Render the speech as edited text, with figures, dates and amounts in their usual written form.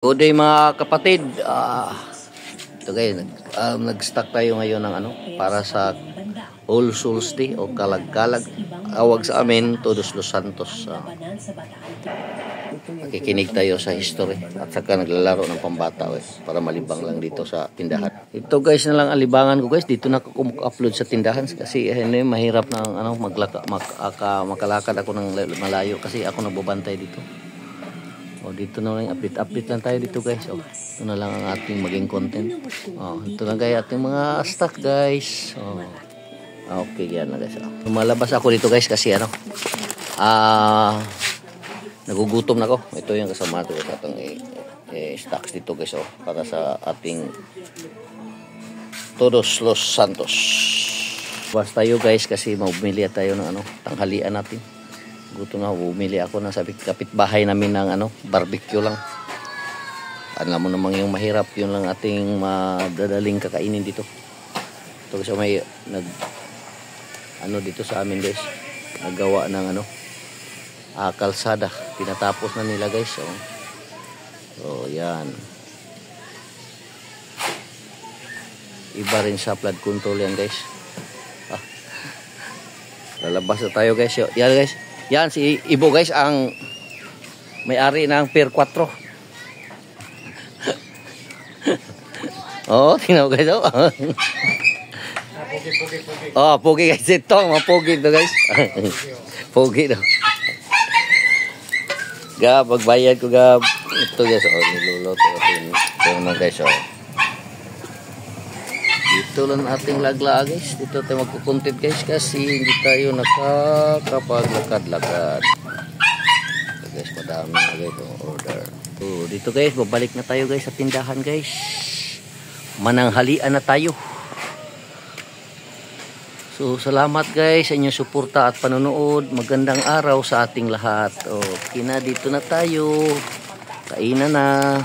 Good day mga kapatid. Ito guys, nag-stock tayo ngayon ng para sa All Souls Day o Kalag-Kalag. Awag sa amin, Todos Los Santos. Nakikinig tayo sa history at saka naglalaro ng pambata para malibang lang dito sa tindahan. Ito guys na lang alibangan ko guys. Dito na ako upload sa tindahan kasi mahirap na makalakad ako ng malayo kasi ako nagbabantay dito. Dito na lang update lang tayo dito guys. Ito na lang ang ating maging content. Ito na guys ating mga stock guys. Okay, yan na guys. Lumalabas ako dito guys kasi nagugutom na ako. Ito yung kasama ko sa atong stocks dito guys para sa ating Todos Los Santos. Basta tayo guys kasi magbili tayo ng tanghalian natin. Gusto na, bumili ako ng sabi kapitbahay namin ng barbecue lang. Alam mo namang yung mahirap, yun lang ating madadaling kakainin dito. Ito kasi may dito sa amin guys, nagawa ng kalsada. Pinatapos na nila guys. So yan. Iba rin sa flood control yan guys. Lalabas na tayo guys. Yan guys. Yan si Ibo guys ang may-ari ng Pier 4. Tingnan mo guys. Pogi guys ito, mapogi ito guys. Pogi daw. Gab, magbayad ko gab. Ito guys, niluluto natin. Ito naman guys, Dito lang ating lagla guys. Dito tayo magkukontent guys kasi hindi tayo nakakapaglakad-lakad. So guys, madami na guys order. So dito guys, babalik na tayo guys sa tindahan guys. Mananghalian na tayo. So salamat guys sa inyong suporta at panonood. Magandang araw sa ating lahat. Okay na, dito na tayo. Kainan na.